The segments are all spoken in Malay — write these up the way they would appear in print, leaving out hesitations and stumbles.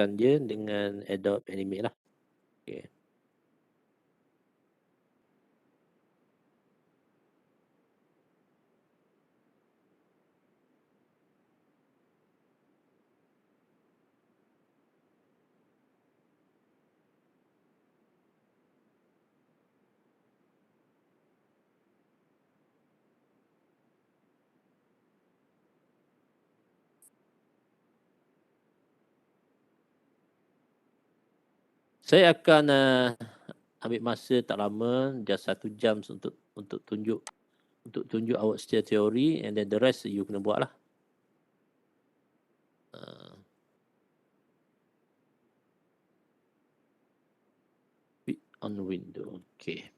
dia dengan Adobe Animate lah. Okay. Saya akan ambil masa tak lama, just 1 jam untuk tunjuk awak secara teori, and then the rest you kena buat lah. On window. Okay.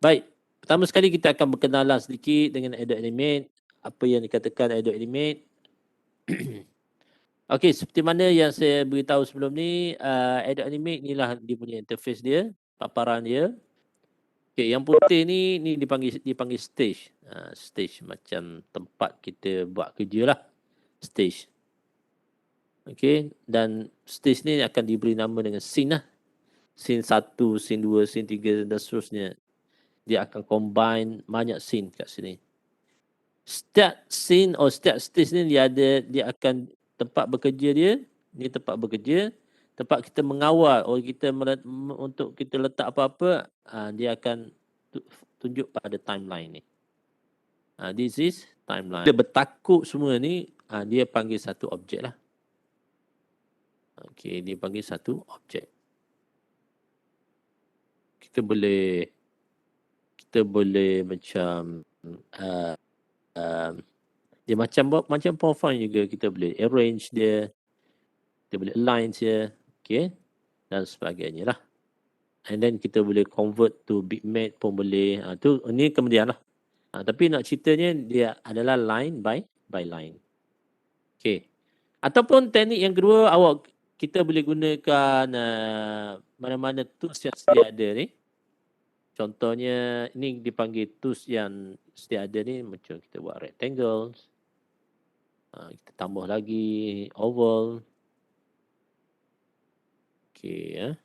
Baik. Pertama sekali kita akan berkenalan sedikit dengan Adobe Animate. Apa yang dikatakan Adobe Animate. Okey, seperti mana yang saya beritahu sebelum ni, Adobe Animate inilah dia punya interface dia, paparan dia. Okey, yang putih ni dipanggil stage. Stage macam tempat kita buat kerja lah. Stage. Okey, dan stage ni akan diberi nama dengan scene lah. Scene 1, scene 2, scene 3 dan seterusnya. Dia akan combine banyak scene kat sini. Setiap scene atau setiap stage ni dia akan tempat bekerja dia, ni tempat bekerja, tempat kita mengawal untuk kita letak apa-apa, dia akan tunjuk pada timeline ni. This is timeline. Dia bertakuk semua ni, dia panggil satu objek lah. Okey, dia panggil satu objek. Kita boleh macam dia macam PowerPoint juga, kita boleh arrange dia, kita boleh align dia, okay, dan sebagainya lah. And then kita boleh convert to bitmap pun boleh. Ini kemudian lah. Tapi nak ceritanya dia adalah line by line. Okay. Ataupun teknik yang kedua, kita boleh gunakan mana-mana tools yang sedia ada ni. Contohnya ini dipanggil tools yang sedia ada ni, macam kita buat rectangles, kita tambah lagi oval. Okey ya.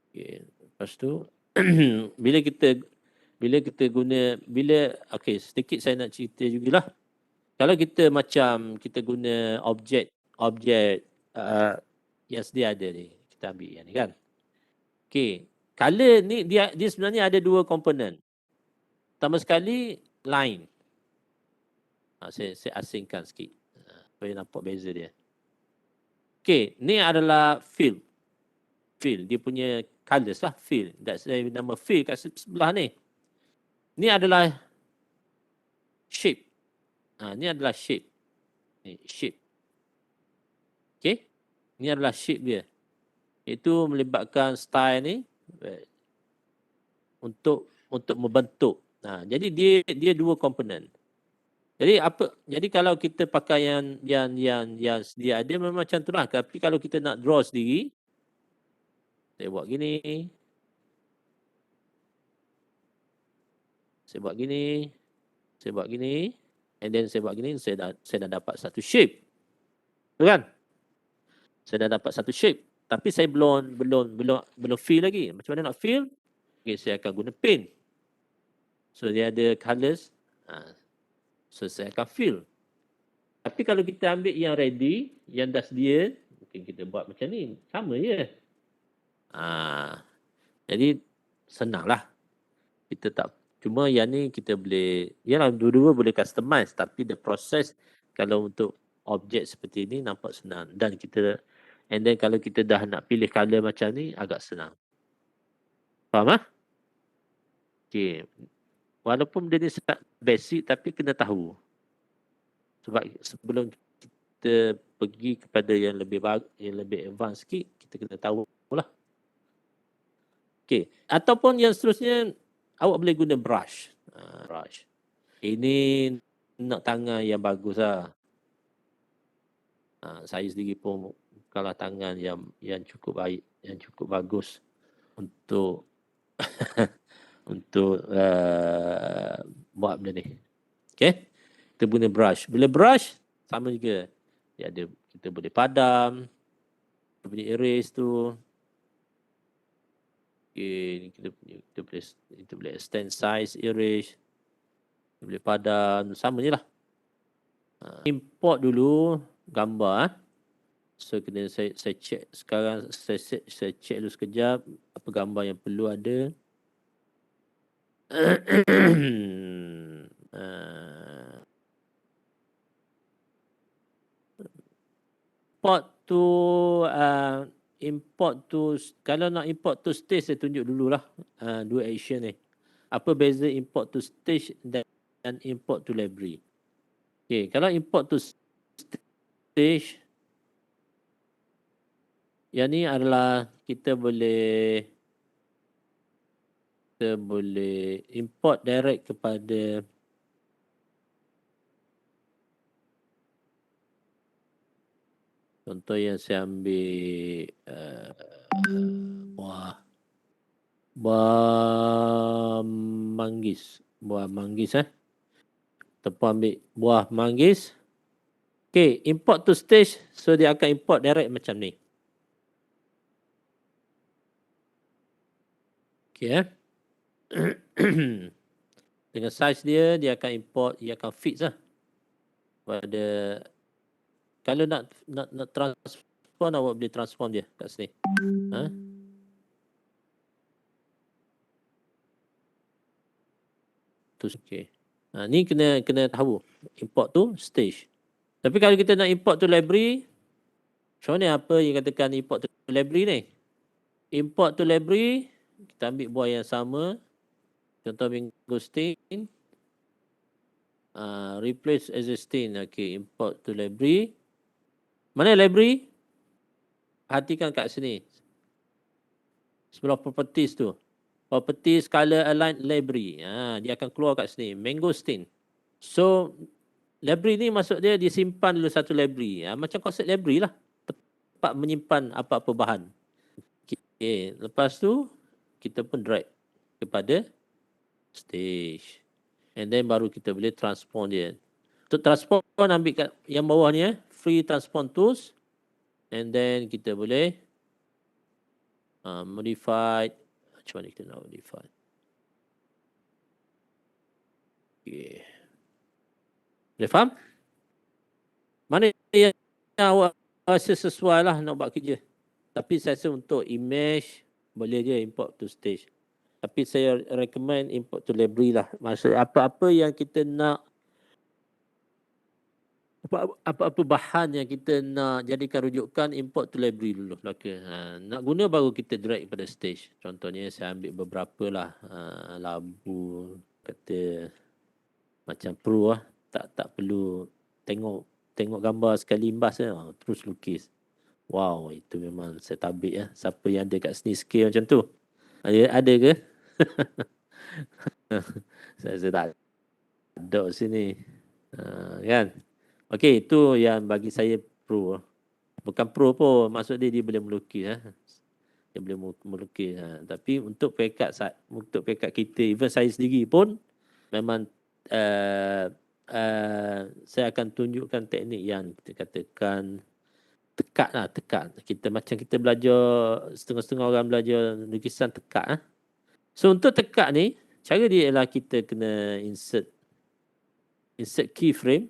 Okay. Lepas tu okey, sedikit saya nak cerita jugalah. Kalau kita guna objek yang sedia ada ni, kita ambil yang ni kan. Okey, color ni dia sebenarnya ada dua komponen. Pertama sekali line. Saya asingkan sikit supaya nampak beza dia. Okey, ni adalah fill. Dia punya colors lah, fill. Saya nama fill kat sebelah ni. Ni adalah shape. Ni adalah shape. Ni shape. Okey. Ni adalah shape dia. Itu melibatkan style ni untuk membentuk. Jadi dia dua komponen. Jadi kalau kita pakai yang sedia ada memang macam itulah. Tapi kalau kita nak draw sendiri, saya buat gini. Saya buat gini. And then saya buat gini, saya dah dapat satu shape. Betul kan? Saya dah dapat satu shape. Tapi saya belum fill lagi. Macam mana nak fill? Okay, saya akan guna pen. So dia ada colours. So saya akan fill. Tapi kalau kita ambil yang ready, yang dah sedia, mungkin kita buat macam ni. Sama je. Jadi senanglah. Kita tak, cuma yang ni kita boleh, yalah dua-dua boleh customize, tapi the process kalau untuk objek seperti ni nampak senang. And then kalau kita dah nak pilih color macam ni, agak senang. Faham? Okay. Walaupun dia ni basic, tapi kena tahu. Sebab sebelum kita pergi kepada yang lebih advance sikit, kita kena tahu lah. Okay. Ataupun yang seterusnya, awak boleh guna brush. Brush. Ini nak tangan yang bagus lah. Saya sendiri pun bukanlah tangan yang cukup baik, yang cukup bagus untuk untuk buat benda ni. Okay. kita guna brush. Bila brush, sama juga. Dia ada, kita boleh padam, kita boleh erase tu. Okay, kita boleh extend size, erase. Kita boleh padam, sama je lah. Import dulu gambar. So kena saya check sekarang, saya check dulu sekejap apa gambar yang perlu ada. Import tu kalau nak import to stage saya tunjuk dululah dua action ni. Apa beza import to stage dan import to library? Okay, kalau import to stage, yang ni adalah kita boleh import direct kepada contoh yang saya ambil buah manggis ataupun ambil buah manggis. Okay, import to stage, so dia akan import direct macam ni. Okay, dengan size dia akan import, dia akan fix lah pada. Kalau nak transform, awak boleh transform dia kat sini. Okay. Ni kena tahu import tu stage. Tapi kalau kita nak import to library, macam mana apa yang katakan import to library ni? Import to library, kita ambil buah yang sama. Contoh mangosteen. Replace existing. Okay, import to library. Mana library? Perhatikan kat sini. Sebelah properties tu. Properties color align library. Dia akan keluar kat sini. Mangosteen. So, library ni maksud dia disimpan dulu satu library. Macam konsep library lah. Tempat menyimpan apa-apa bahan. Okay. Lepas tu, kita pun drag kepada stage. And then baru kita boleh transform dia. Untuk transform, ambil kat yang bawah ni. Free transform tools. And then kita boleh modify. Macam mana kita nak modify? Okay. Boleh faham? Mana yang awak rasa sesuai lah nak buat kerja. Tapi saya rasa untuk image, boleh je import to stage. Tapi saya recommend import to library lah. Maksud apa-apa yang kita nak, apa-apa bahan yang kita nak jadikan rujukan, import to library dulu. Nak guna baru kita drag pada stage. Contohnya saya ambil beberapa lah. Labu, kata macam pro lah. Tak perlu tengok gambar sekali imbas terus lukis. Wow, itu memang saya tabik ya. Siapa yang ada kat sini skill macam tu? Ada ke? Saya tak ada sini. Kan? Okey, itu yang bagi saya pro. Bukan pro pun, maksud dia boleh melukis. Dia boleh melukis. Tapi untuk pekat kita, even saya sendiri pun memang saya akan tunjukkan teknik yang kita katakan tekak. Kita belajar, setengah-setengah orang belajar lukisan tekak. So untuk tekak ni, cara dia ialah kita kena insert keyframe.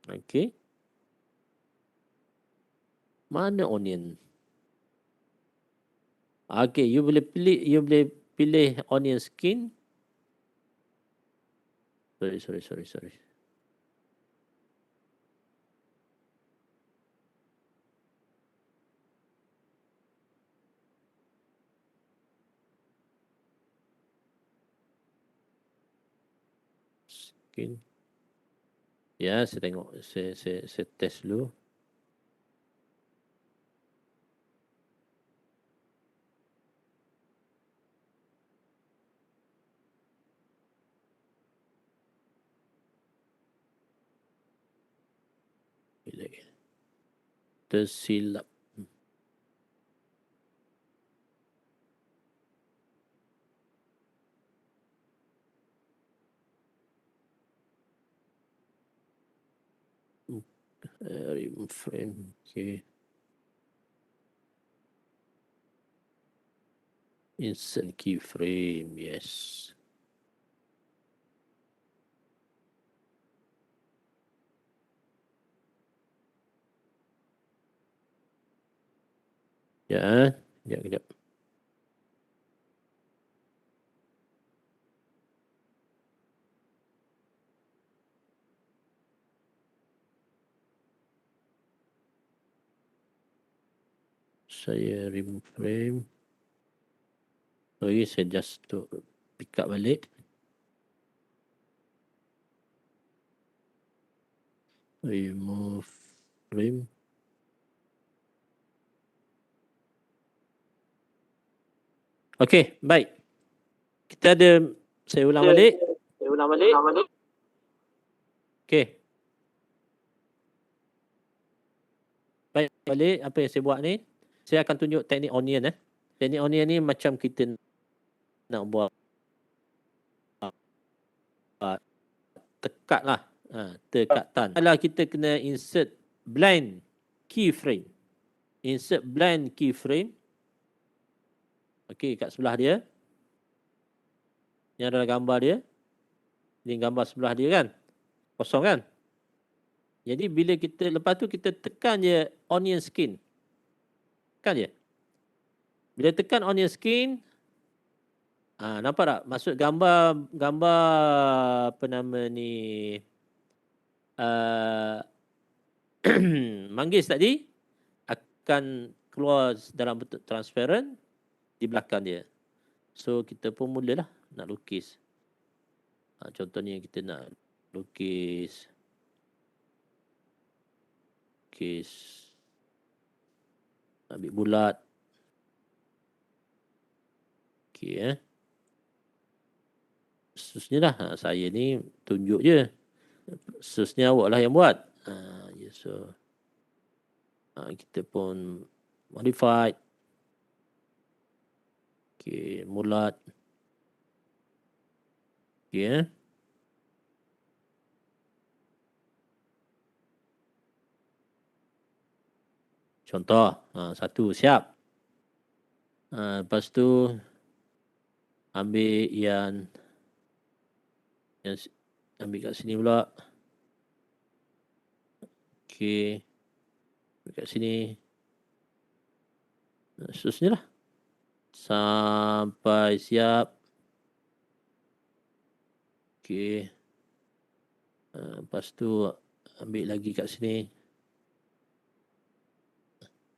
Okay. Mana onion? Okay, you boleh pilih onion skin. Sorry. Skin. Ya, saya tengok. Saya test dulu. Tersilap. remove frame. Okay. Insert keyframe. Yes. Ya, kejap. Saya remove frame. Sorry, saya just to pick up balik. Remove frame. Okey, baik. Kita ada, saya ulang balik. Okey. Baik, balik apa yang saya buat ni. Saya akan tunjuk teknik onion. Teknik onion ni macam kita nak buat tekat lah. Tekatan. Kalau kita kena insert blind keyframe. Insert blind keyframe. Okey, kat sebelah dia. Yang adalah gambar dia. Ini gambar sebelah dia kan. Kosong kan. Jadi bila kita, lepas tu kita tekan je onion skin. Tekan je. Bila tekan onion skin, nampak tak? Maksud gambar apa nama ni, manggis tadi akan keluar dalam bentuk transparent di belakang dia. So kita pun mulalah nak lukis. Contohnya kita nak lukis ambil bulat. Okey Susnya lah. Saya ni tunjuk je. Susnya awak lah yang buat. So kita pun modified. Okey, mulat. Okey Contoh, satu siap. Lepas tu ambil yang ambil kat sini pula. Okey. Ambil kat sini. Seterusnya lah. Sampai siap. Okey. Lepas tu ambil lagi kat sini.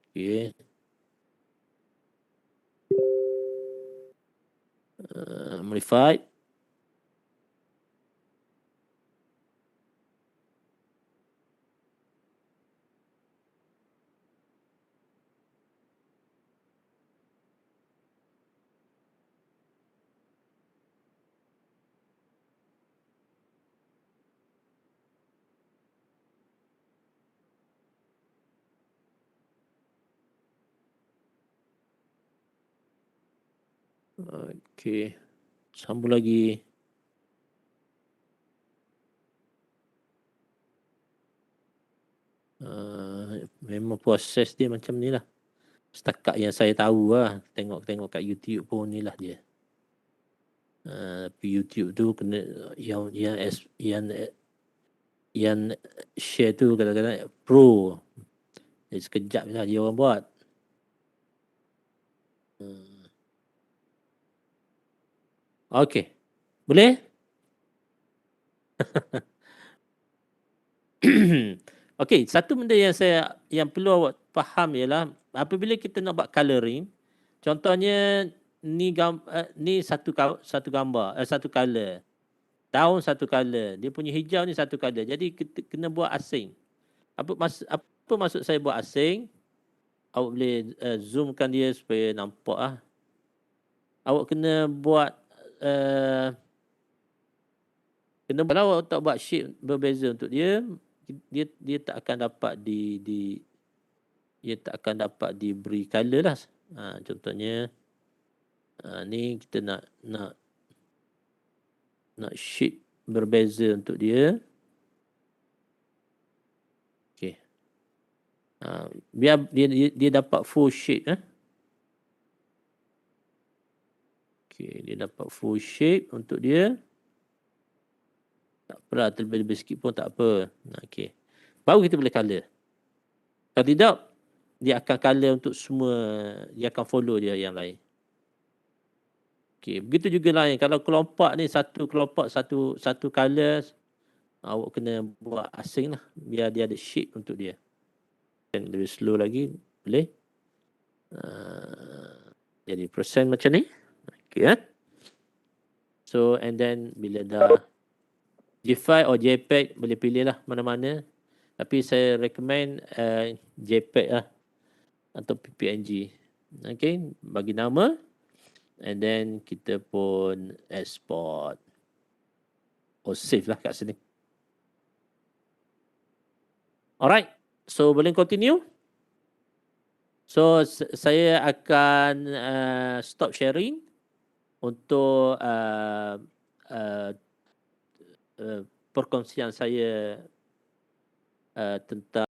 Okey. Modified. Okey. Sambung lagi. Memang proses dia macam ni lah. Setakat yang saya tahu lah. Tengok kat YouTube pun ni lah dia. Tapi YouTube tu kena yang share tu kadang-kadang pro. Jadi sekejap lah dia orang buat. Okey. Boleh? Okey, satu benda yang perlu awak faham ialah apabila kita nak buat colouring, contohnya ni satu gambar, satu color. Daun satu color. Dia punya hijau ni satu color. Jadi kita kena buat asing. Apa maksud saya buat asing? Awak boleh zoomkan dia supaya nampak . Awak kena buat kalau awak tak buat shape berbeza untuk dia tak akan dapat dia tak akan dapat diberi color lah. Contohnya ni kita nak shape berbeza untuk dia. Biar dia dapat full shape. Okay, dia dapat full shape untuk dia. Tak apalah, terlebih-lebih sikit pun tak apa. Okay. Baru kita boleh color. Kalau tidak, dia akan color untuk semua. Dia akan follow dia yang lain. Okay, begitu juga lain. Kalau kelopak ni satu kelopak, satu color, awak kena buat asing lah. Biar dia ada shape untuk dia. Dan lebih slow lagi, boleh. Jadi persen macam ni. Okay, So, and then bila dah GIF or JPEG, boleh pilih lah mana-mana. Tapi saya recommend JPEG lah. Atau PNG. Okay, bagi nama. And then kita pun export. Save lah kat sini. Alright, so boleh continue. So saya akan stop sharing untuk perkongsian saya tentang